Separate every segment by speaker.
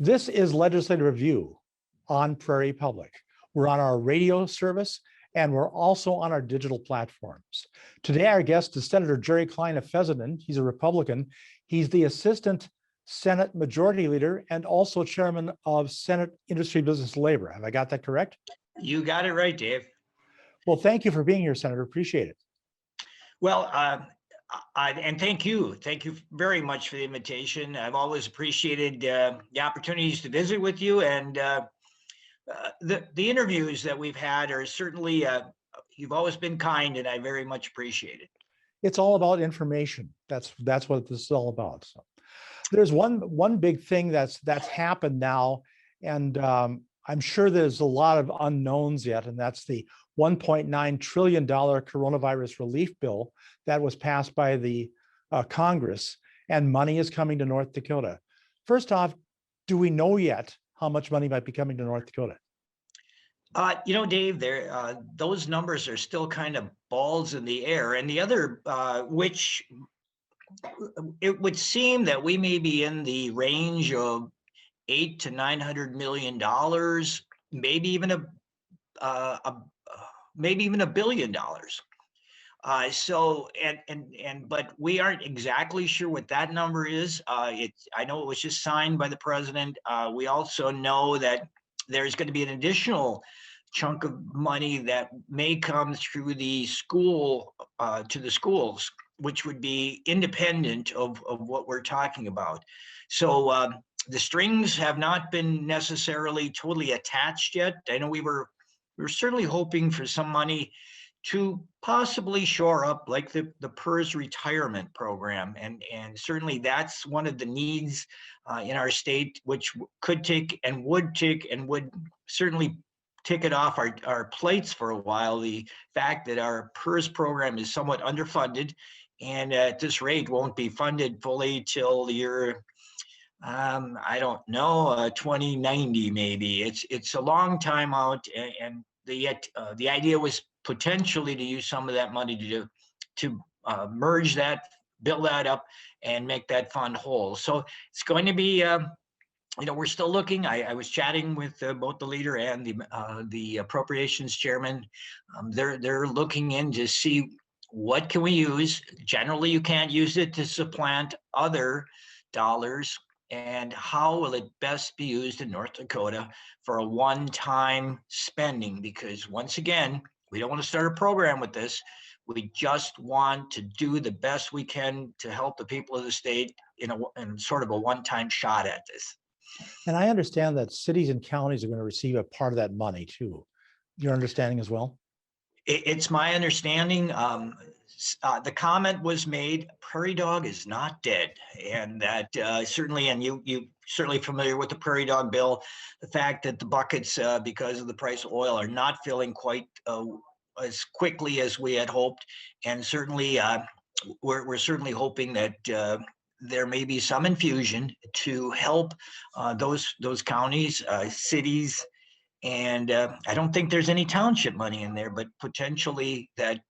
Speaker 1: This is Legislative Review on Prairie Public. We're on our radio service and we're also on our digital platforms. Today, our guest is Senator Jerry Klein of Fessenden. He's a Republican. He's the Assistant Senate Majority Leader and also Chairman of Senate Industry, Business, Labor. Have I got that correct?
Speaker 2: You got it right, Dave.
Speaker 1: Well, thank you for being here, Senator. Appreciate it.
Speaker 2: Well, and thank you. Thank you very much for the invitation. I've always appreciated the opportunities to visit with you, and the interviews that we've had are certainly, you've always been kind, and I very much appreciate it.
Speaker 1: It's all about information. That's what this is all about. So there's one big thing that's happened now, and I'm sure there's a lot of unknowns yet, and that's the $1.9 trillion coronavirus relief bill that was passed by the Congress, and money is coming to North Dakota. First off, do we know yet how much money might be coming to North Dakota?
Speaker 2: Dave, those numbers are still kind of balls in the air. And the other, which it would seem that we may be in the range of $800 to $900 million, maybe even $1 billion. But we aren't exactly sure what that number is. I know it was just signed by the president. We also know that there's going to be an additional chunk of money that may come through the school to the schools, which would be independent of what we're talking about. So the strings have not been necessarily totally attached yet. I know we were certainly hoping for some money to possibly shore up like the PERS retirement program. And certainly that's one of the needs in our state, which could take and would certainly take it off our plates for a while. The fact that our PERS program is somewhat underfunded and at this rate won't be funded fully till the year, I don't know, 2090 maybe. It's a long time out, and the idea was potentially to use some of that money to merge that, build that up, and make that fund whole. So it's going to be, we're still looking. I was chatting with both the leader and the appropriations chairman. They're looking in to see what can we use. Generally, you can't use it to supplant other dollars. And how will it best be used in North Dakota for a one-time spending? Because once again, we don't want to start a program with this. We just want to do the best we can to help the people of the state in sort of a one-time shot at this.
Speaker 1: And I understand that cities and counties are going to receive a part of that money too. Your understanding as well?
Speaker 2: It's my understanding. The comment was made, Prairie Dog is not dead. And that certainly, and you certainly familiar with the Prairie Dog bill, the fact that the buckets, because of the price of oil, are not filling quite as quickly as we had hoped. And certainly, we're certainly hoping that there may be some infusion to help those counties, cities, and I don't think there's any township money in there, but potentially that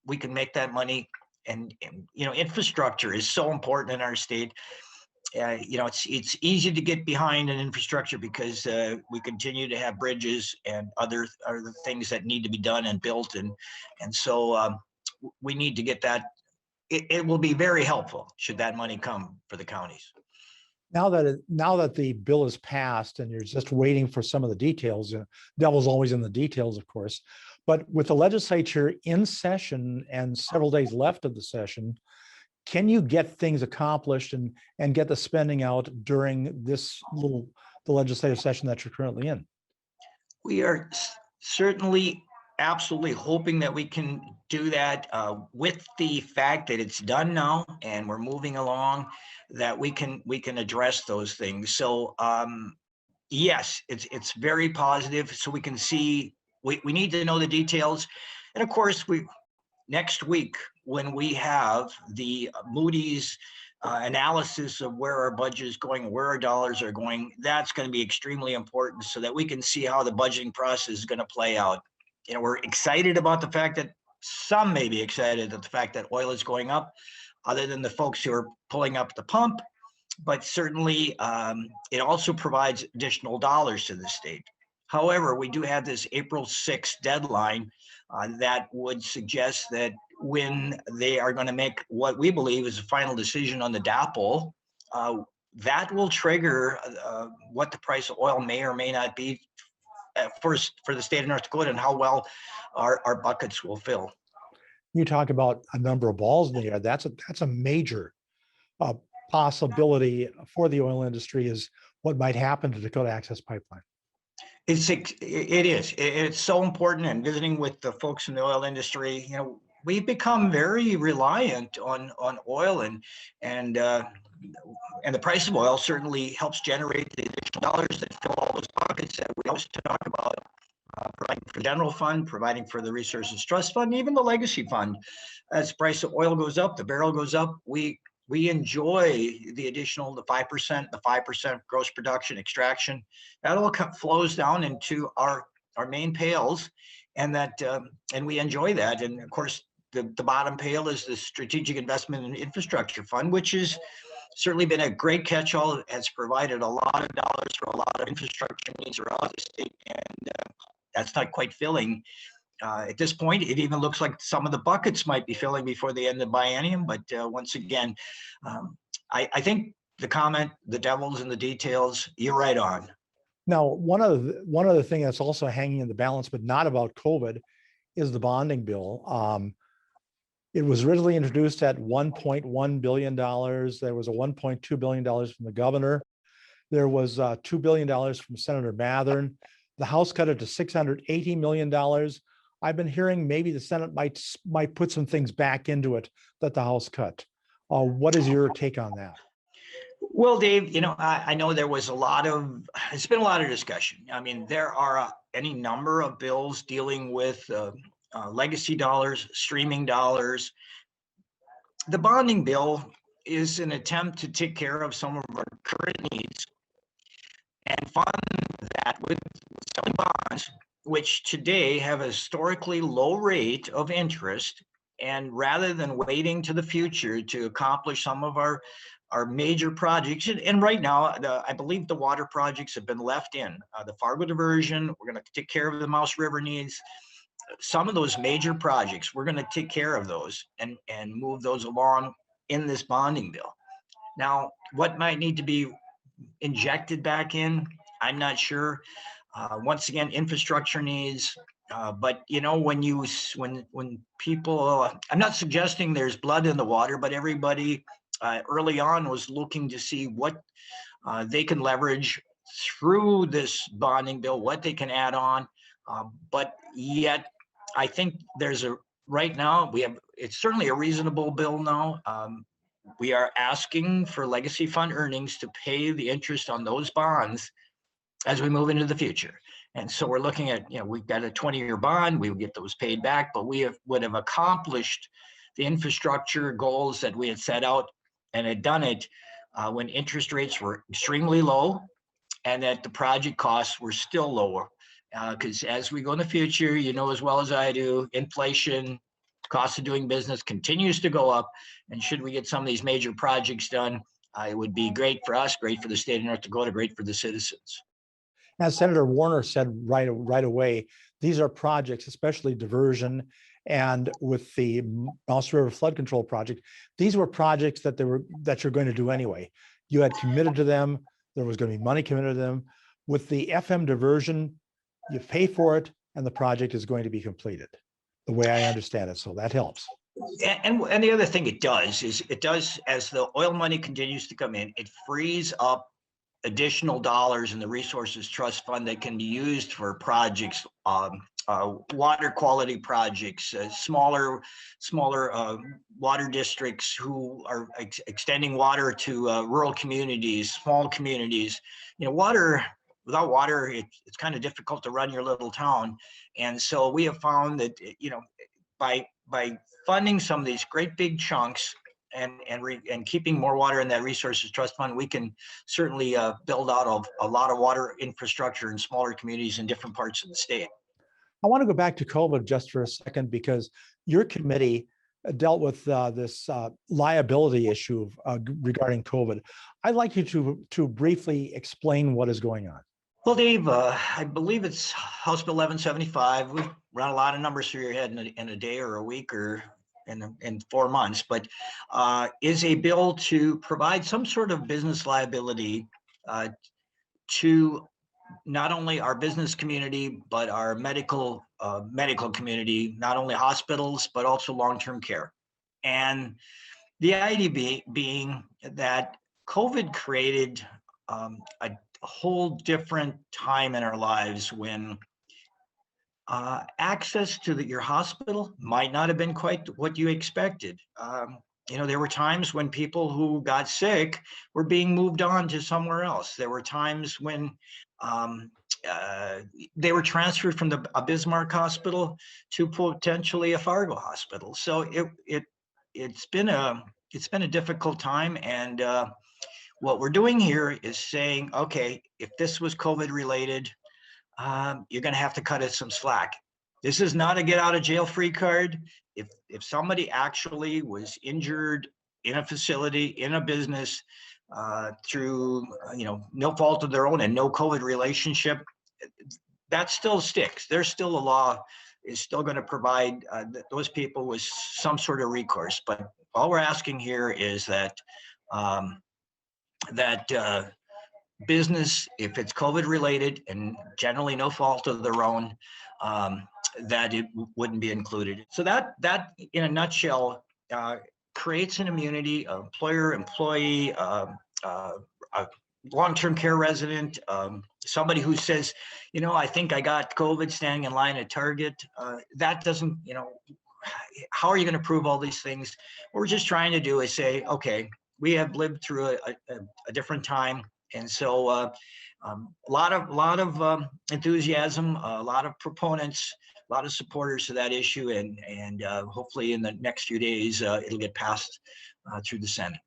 Speaker 2: we can make that money. And infrastructure is so important in our state. It's easy to get behind in infrastructure because we continue to have bridges and other things that need to be done and built, and so we need to get that. It will be very helpful should that money come for the counties.
Speaker 1: Now that the bill is passed and you're just waiting for some of the details, devil's always in the details, of course, but with the legislature in session and several days left of the session, can you get things accomplished and get the spending out during the legislative session that you're currently in?
Speaker 2: We are certainly absolutely hoping that we can do that with the fact that it's done now and we're moving along, that we can address those things. So yes, it's very positive. So we can see, we need to know the details. And of course, next week when we have the Moody's analysis of where our budget is going, where our dollars are going, that's going to be extremely important so that we can see how the budgeting process is going to play out. We're excited about the fact that some may be excited at the fact that oil is going up, other than the folks who are pulling up the pump. but certainly it also provides additional dollars to the state. However, we do have this April 6th deadline that would suggest that when they are going to make what we believe is a final decision on the DAPL, that will trigger what the price of oil may or may not be for the state of North Dakota, and how well our buckets will fill.
Speaker 1: You talk about a number of balls in the air. That's a major possibility for the oil industry, is what might happen to Dakota Access Pipeline.
Speaker 2: It's so important. And visiting with the folks in the oil industry, you know, we've become very reliant on oil, and the price of oil certainly helps generate the additional dollars that fill all those pockets that we always talk about, providing for the general fund, providing for the Resources Trust Fund, even the Legacy Fund. As the price of oil goes up, the barrel goes up, we enjoy the additional, the 5% gross production extraction. That all flows down into our main pails, and we enjoy that. And of course, the bottom pail is the Strategic Investment and Infrastructure Fund, which has certainly been a great catch-all. Has provided a lot of dollars for a lot of infrastructure needs around the state, and that's not quite filling. At this point, it even looks like some of the buckets might be filling before the end of the biennium. But once again, I think the comment, the devil's in the details, you're right on.
Speaker 1: Now, one other thing that's also hanging in the balance, but not about COVID, is the bonding bill. It was originally introduced at $1.1 billion. There was a $1.2 billion from the governor. There was $2 billion from Senator Mathern. The House cut it to $680 million. I've been hearing maybe the Senate might put some things back into it that the House cut. What is your take on that?
Speaker 2: Well, Dave, you know, I know it's been a lot of discussion. I mean, there are any number of bills dealing with legacy dollars, streaming dollars. The bonding bill is an attempt to take care of some of our current needs and fund that with selling bonds, which today have a historically low rate of interest. And rather than waiting to the future to accomplish some of our major projects, and right now, I believe the water projects have been left in. The Fargo diversion, we're going to take care of the Mouse River needs. Some of those major projects, we're going to take care of those and move those along in this bonding bill. Now, what might need to be injected back in, I'm not sure. Once again, infrastructure needs, but you know, when people, I'm not suggesting there's blood in the water, but everybody early on was looking to see what they can leverage through this bonding bill, what they can add on. But yet, I think right now, it's certainly a reasonable bill now. We are asking for legacy fund earnings to pay the interest on those bonds as we move into the future. And so we're looking at, you know, we've got a 20-year bond, we would get those paid back, but we would have accomplished the infrastructure goals that we had set out, and had done it when interest rates were extremely low and that the project costs were still lower. Because as we go in the future, you know as well as I do, inflation, cost of doing business continues to go up. And should we get some of these major projects done, it would be great for us, great for the state of North Dakota, great for the citizens.
Speaker 1: As Senator Warner said right away, these are projects, especially diversion and with the Mouse River Flood Control Project, these were projects that you're going to do anyway. You had committed to them. There was going to be money committed to them. With the FM diversion, you pay for it, and the project is going to be completed, the way I understand it. So that helps.
Speaker 2: And the other thing it does, as the oil money continues to come in, it frees up additional dollars in the Resources Trust Fund that can be used for projects, water quality projects, smaller water districts who are extending water to rural communities, small communities. You know, without water, it's kind of difficult to run your little town. And so we have found that, you know, by funding some of these great big chunks and keeping more water in that Resources Trust Fund, we can certainly build out a lot of water infrastructure in smaller communities in different parts of the state.
Speaker 1: I want to go back to COVID just for a second, because your committee dealt with this liability issue regarding COVID. I'd like you to briefly explain what is going on.
Speaker 2: Well, Dave, I believe it's House Bill 1175. We've run a lot of numbers through your head in a day or a week or in 4 months, but is a bill to provide some sort of business liability to not only our business community, but our medical community, not only hospitals, but also long-term care. And the idea being that COVID created a whole different time in our lives when access to your hospital might not have been quite what you expected. There were times when people who got sick were being moved on to somewhere else. There were times when they were transferred from a Bismarck hospital to potentially a Fargo hospital. So it's been a difficult time, and what we're doing here is saying, okay, if this was COVID related, you're going to have to cut it some slack. This is not a get out of jail free card. If somebody actually was injured in a facility, in a business, through no fault of their own and no COVID relationship, that still sticks. There's still a law is still going to provide those people with some sort of recourse. But all we're asking here is that business, if it's COVID related and generally no fault of their own, that it wouldn't be included. So that in a nutshell creates an immunity, employer, employee, a long-term care resident, somebody who says, I think I got COVID standing in line at Target. That doesn't, how are you going to prove all these things? What we're just trying to do is say, okay, we have lived through a different time. And so a lot of enthusiasm, a lot of proponents, a lot of supporters to that issue. And hopefully in the next few days, it'll get passed through the Senate.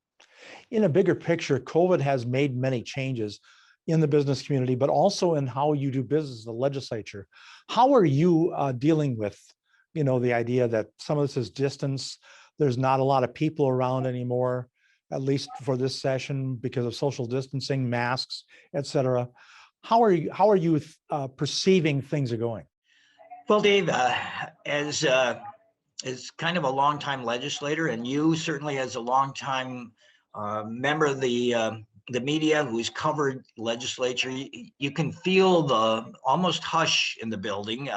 Speaker 1: In a bigger picture, COVID has made many changes in the business community, but also in how you do business, the legislature. How are you dealing with, the idea that some of this is distance? There's not a lot of people around anymore, at least for this session, because of social distancing, masks, et cetera. How are you perceiving things are going?
Speaker 2: Well, Dave, as kind of a longtime legislator, and you certainly as a longtime member of the media who's covered legislature, you can feel the almost hush in the building.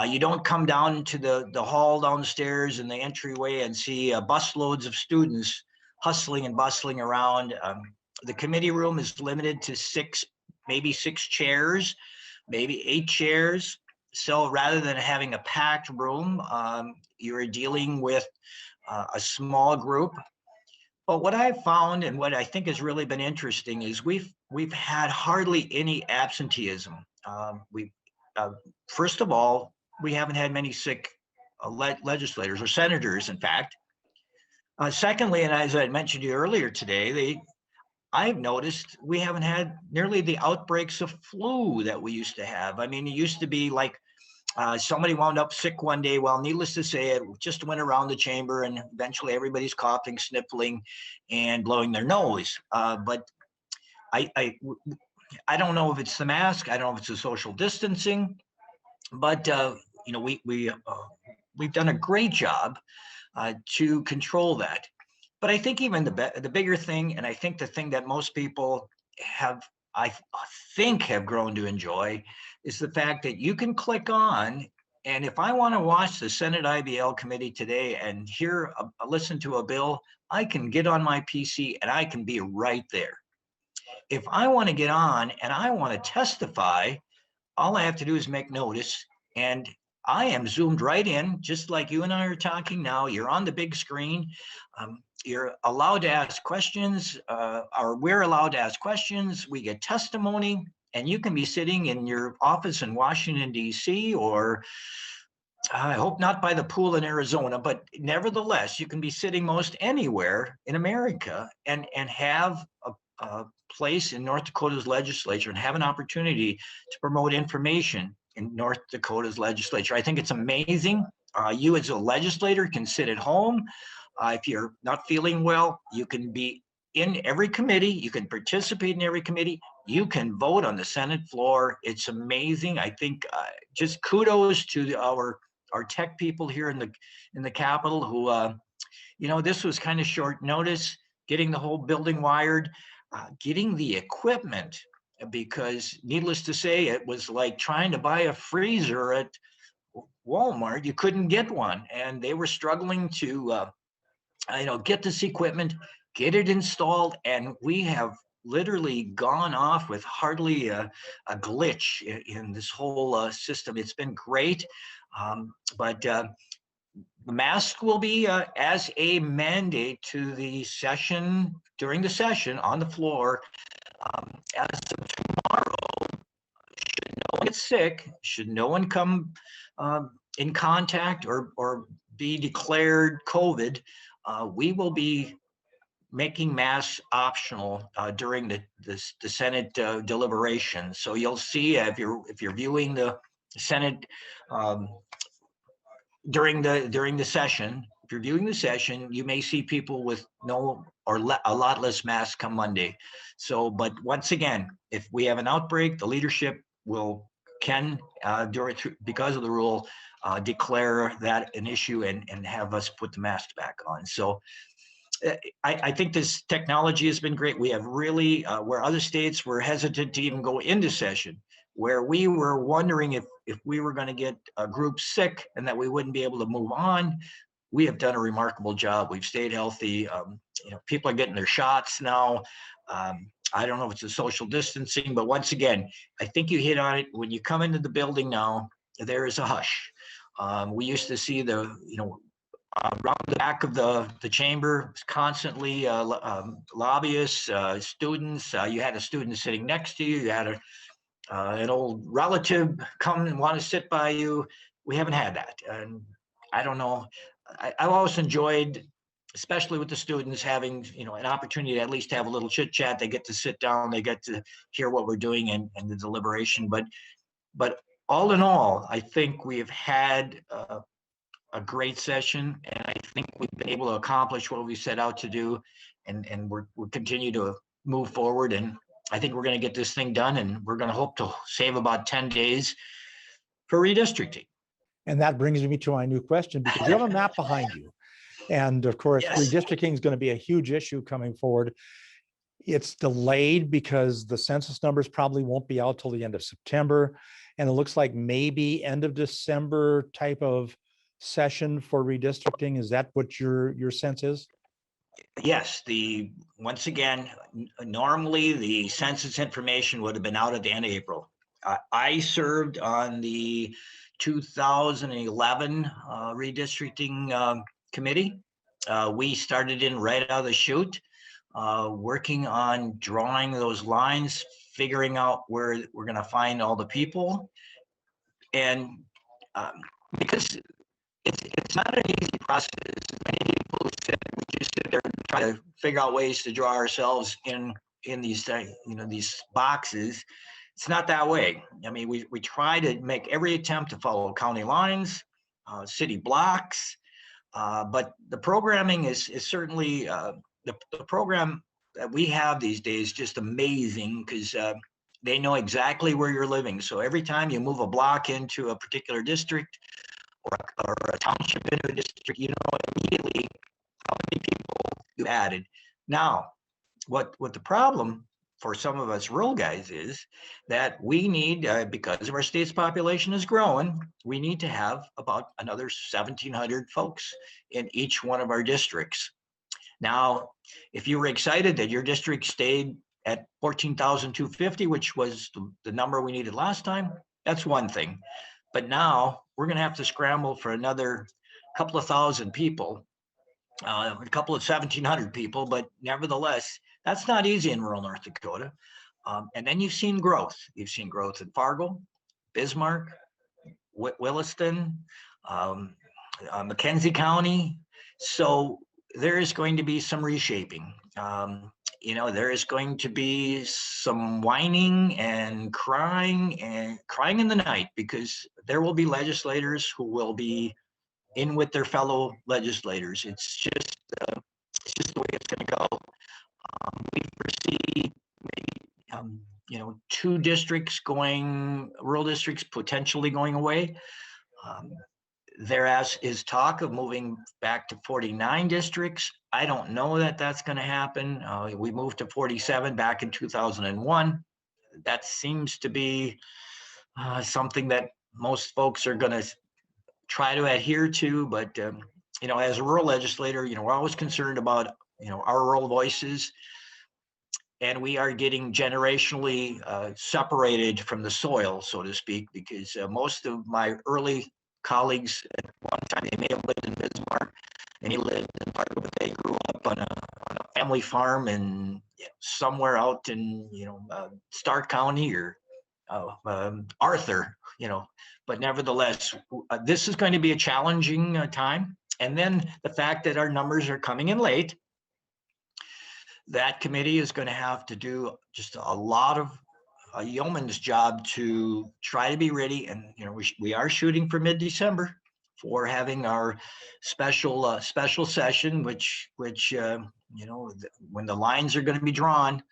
Speaker 2: You don't come down to the hall downstairs in the entryway and see busloads of students hustling and bustling around. The committee room is limited to maybe six chairs, maybe 8 chairs. So rather than having a packed room, you're dealing with a small group. But what I've found and what I think has really been interesting is we've had hardly any absenteeism. First of all, we haven't had many sick legislators or senators, in fact. Secondly, and as I mentioned to you earlier today, I've noticed we haven't had nearly the outbreaks of flu that we used to have. I mean, it used to be like somebody wound up sick one day. Well, needless to say, it just went around the chamber and eventually everybody's coughing, sniffling, and blowing their nose. But I don't know if it's the mask. I don't know if it's the social distancing, but we've done a great job to control that. But I think even the bigger thing, and I think the thing that most people have grown to enjoy, is the fact that you can click on, and if I want to watch the Senate IBL committee today and listen to a bill, I can get on my PC and I can be right there. If I want to get on and I want to testify, all I have to do is make notice, and I am zoomed right in, just like you and I are talking now. You're on the big screen. You're allowed to ask questions, or we're allowed to ask questions. We get testimony, and you can be sitting in your office in Washington, D.C., or I hope not by the pool in Arizona, but nevertheless, you can be sitting most anywhere in America and have a place in North Dakota's legislature and have an opportunity to promote information in North Dakota's legislature. I think it's amazing. You as a legislator can sit at home. If you're not feeling well, you can be in every committee. You can participate in every committee. You can vote on the Senate floor. It's amazing. I think just kudos to our tech people here in the Capitol who, this was kind of short notice, getting the whole building wired, getting the equipment, because needless to say, it was like trying to buy a freezer at Walmart. You couldn't get one, and they were struggling to get this equipment, get it installed, and we have literally gone off with hardly a glitch in this whole system. It's been great, but the mask will be as a mandate to the session, during the session on the floor. As of tomorrow, should no one get sick, should no one come in contact or be declared COVID, we will be making masks optional during the Senate deliberation. So you'll see if you're viewing the Senate during the session, if you're viewing the session, you may see people with no or a lot less masks come Monday. So, but once again, if we have an outbreak, the leadership can because of the rule, declare that an issue and have us put the mask back on. So I think this technology has been great. We have really, where other states were hesitant to even go into session, where we were wondering if we were going to get a group sick and that we wouldn't be able to move on, we have done a remarkable job. We've stayed healthy. People are getting their shots now. I don't know if it's a social distancing, but once again, I think you hit on it. When you come into the building now, there is a hush. We used to see around the back of the chamber, constantly lobbyists, students. You had a student sitting next to you. You had an old relative come and want to sit by you. We haven't had that. And I don't know. I've always enjoyed, especially with the students, having an opportunity to at least have a little chit chat. They get to sit down. They get to hear what we're doing and the deliberation. But all in all, I think we have had a great session, and I think we've been able to accomplish what we set out to do, and we'll continue to move forward. And I think we're going to get this thing done, and we're going to hope to save about 10 days for redistricting.
Speaker 1: And that brings me to my new question, because you have a map behind you. And of course,
Speaker 2: Yes.
Speaker 1: Redistricting is going to be a huge issue coming forward. It's delayed because the census numbers probably won't be out till the end of September. And it looks like maybe end of December type of session for redistricting. Is that what your sense is?
Speaker 2: Yes, once again, normally the census information would have been out at the end of April. I served on the 2011 redistricting committee. We started in right out of the chute, working on drawing those lines, figuring out where we're going to find all the people. And because it's not an easy process. Many people just sit there and try to figure out ways to draw ourselves in these these boxes. It's not that way. I mean, we try to make every attempt to follow county lines, city blocks, but the programming is certainly the program that we have these days just amazing, because they know exactly where you're living. So every time you move a block into a particular district or a township into a district, you know immediately how many people you added. Now, what the problem for some of us rural guys is that we need, because of our state's population is growing, we need to have about another 1,700 folks in each one of our districts. Now, if you were excited that your district stayed at 14,250, which was the number we needed last time, that's one thing. But now we're going to have to scramble for another couple of thousand people, a couple of 1,700 people, but nevertheless, that's not easy in rural North Dakota. And then you've seen growth. You've seen growth in Fargo, Bismarck, Williston, McKenzie County. So there is going to be some reshaping. There is going to be some whining and crying in the night, because there will be legislators who will be in with their fellow legislators. It's just the way it's going to go. We foresee maybe, two districts rural districts potentially going away. There is talk of moving back to 49 districts. I don't know that that's going to happen. We moved to 47 back in 2001. That seems to be something that most folks are going to try to adhere to. But, as a rural legislator, we're always concerned about, our rural voices. And we are getting generationally separated from the soil, so to speak, because most of my early colleagues at one time, they may have lived in Bismarck, and he lived in Parkwood, but they grew up on a family farm and somewhere out in Stark County or Arthur, but nevertheless, this is going to be a challenging time. And then the fact that our numbers are coming in late, that committee is going to have to do just a lot of a yeoman's job to try to be ready. And we are shooting for mid-December for having our special session, which when the lines are going to be drawn,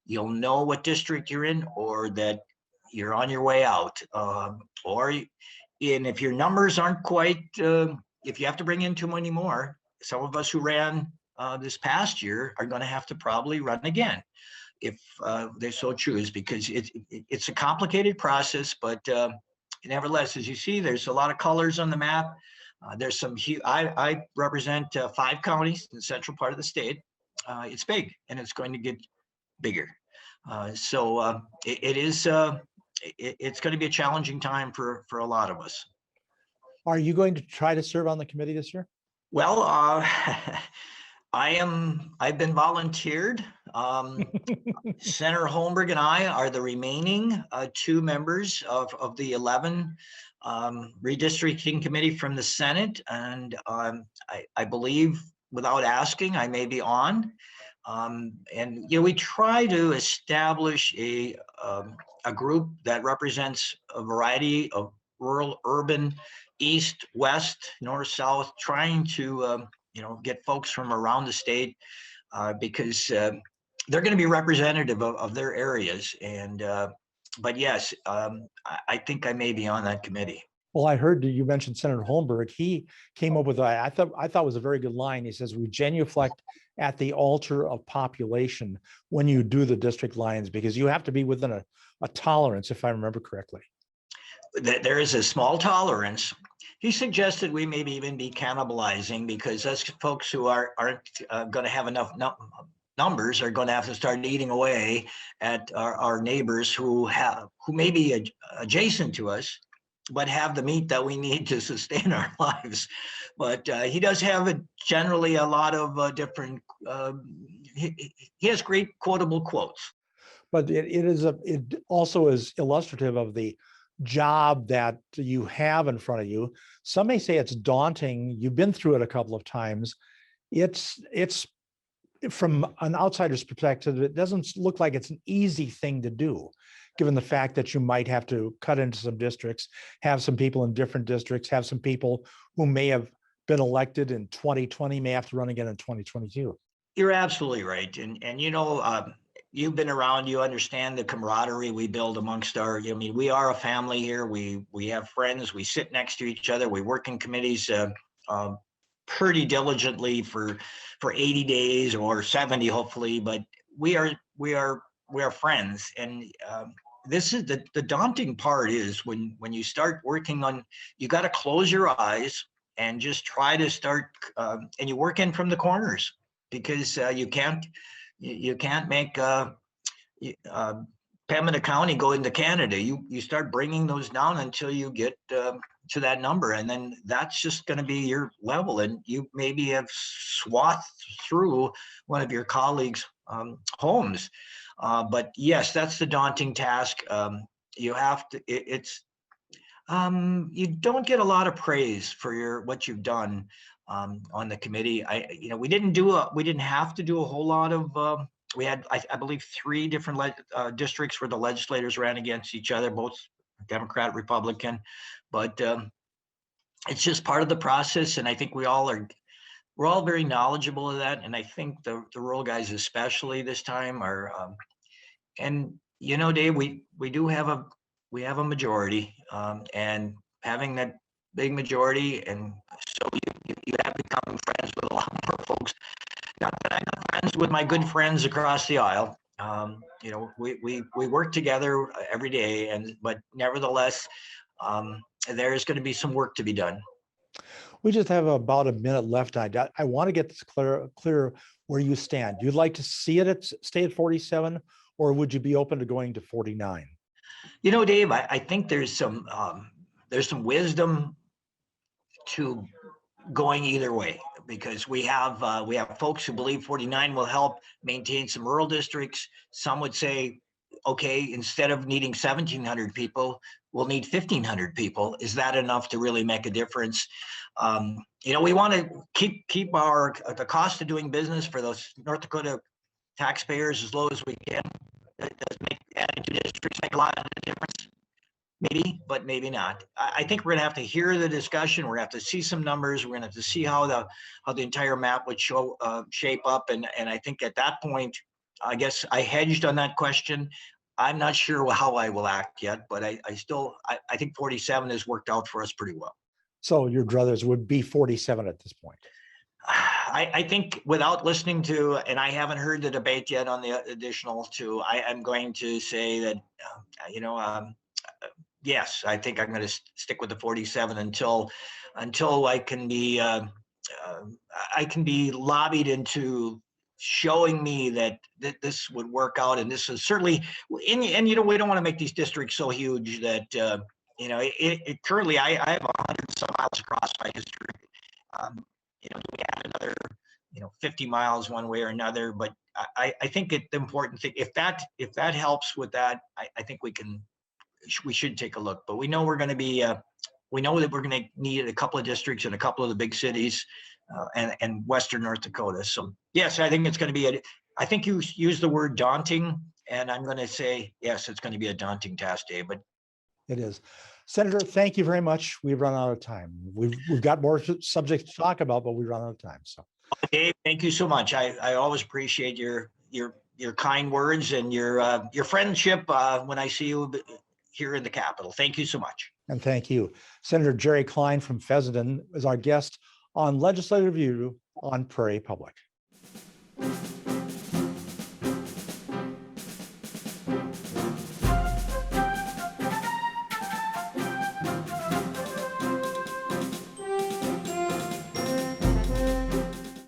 Speaker 2: you'll know what district you're in, or that you're on your way out, if your numbers aren't quite, if you have to bring in too many more. Some of us who ran this past year are going to have to probably run again if they so choose, because it's a complicated process. But nevertheless, as you see, there's a lot of colors on the map. There's some I represent 5 counties in the central part of the state. It's big, and it's going to get bigger. So it's going to be a challenging time for a lot of us.
Speaker 1: Are you going to try to serve on the committee this year?
Speaker 2: Well, I've been volunteered. Senator Holmberg and I are the remaining 2 members of the 11 redistricting committee from the Senate. And I believe, without asking, I may be on. And we try to establish a group that represents a variety of rural, urban, east, west, north, south, trying to get folks from around the state, because they're going to be representative of their areas. And but yes, I think I may be on that committee.
Speaker 1: Well, I heard you mentioned Senator Holmberg. He came up with I thought was a very good line. He says, "We genuflect at the altar of population when you do the district lines, because you have to be within a tolerance," if I remember correctly.
Speaker 2: There is a small tolerance. He suggested we maybe even be cannibalizing, because us folks who aren't going to have enough numbers are going to have to start eating away at our neighbors who may be adjacent to us, but have the meat that we need to sustain our lives. But he does have generally a lot of different, he has great quotable quotes.
Speaker 1: But it also is illustrative of the job that you have in front of you. Some may say it's daunting. You've been through it a couple of times. It's from an outsider's perspective, it doesn't look like it's an easy thing to do, given the fact that you might have to cut into some districts, have some people in different districts, have some people who may have been elected in 2020 may have to run again in 2022.
Speaker 2: You're absolutely right. And you've been around, you understand the camaraderie we build amongst we are a family here. We have friends, we sit next to each other, we work in committees pretty diligently for 80 days or 70, hopefully, but we are friends. And this is the daunting part is when you start working on, you got to close your eyes and just try to start, and you work in from the corners, because you can't make Pembina County go into Canada. You start bringing those down until you get to that number, and then that's just going to be your level. And you maybe have swathed through one of your colleagues' homes. But yes, that's the daunting task. You have to. You don't get a lot of praise for what you've done on the committee. We didn't have to do a whole lot of. We had, I believe, 3 different districts where the legislators ran against each other, both Democrat, Republican. But it's just part of the process. And I think we're all very knowledgeable of that. And I think the rural guys especially this time are, and Dave, we have a majority, and having that big majority, and so you have become friends with a lot more folks. Not that I'm not friends with my good friends across the aisle. We work together every day, but nevertheless, there's going to be some work to be done.
Speaker 1: We just have about a minute left. I want to get this clear where you stand. You'd like to see it stay at 47, or would you be open to going to 49?
Speaker 2: Dave, I think there's some wisdom to going either way, because we have folks who believe 49 will help maintain some rural districts. Some would say, okay, instead of needing 1,700 people, we'll need 1,500 people. Is that enough to really make a difference? We want to keep the cost of doing business for those North Dakota taxpayers as low as we can. It does adding two districts make a lot of difference. Maybe, but maybe not. I think we're going to have to hear the discussion. We're going to have to see some numbers. We're going to have to see how the entire map would shape up. And I think at that point, I guess I hedged on that question. I'm not sure how I will act yet, but I think 47 has worked out for us pretty well.
Speaker 1: So your druthers would be 47 at this point.
Speaker 2: I think without listening to, and I haven't heard the debate yet on the additional two, I am going to say that, yes, I think I'm going to stick with the 47 until I can be lobbied into showing me that this would work out. And this is certainly, and we don't want to make these districts so huge that currently I have 100 some miles across my district. Do we add another 50 miles one way or another? But I think the important thing, if that helps with that, I think we should take a look. But we know we're going to be we know that we're going to need a couple of districts in a couple of the big cities and Western North Dakota. So yes, I think it's going to be I think you used the word daunting, and I'm going to say yes, it's going to be a daunting task, Dave. But
Speaker 1: it is. Senator, thank you very much. We've run out of time. We've got more subjects to talk about, but we run out of time. So,
Speaker 2: Dave, thank you so much. I always appreciate your kind words and your friendship when I see you here in the Capitol. Thank you so much.
Speaker 1: And thank you. Senator Jerry Klein from Fessenden is our guest on Legislative Review on Prairie Public.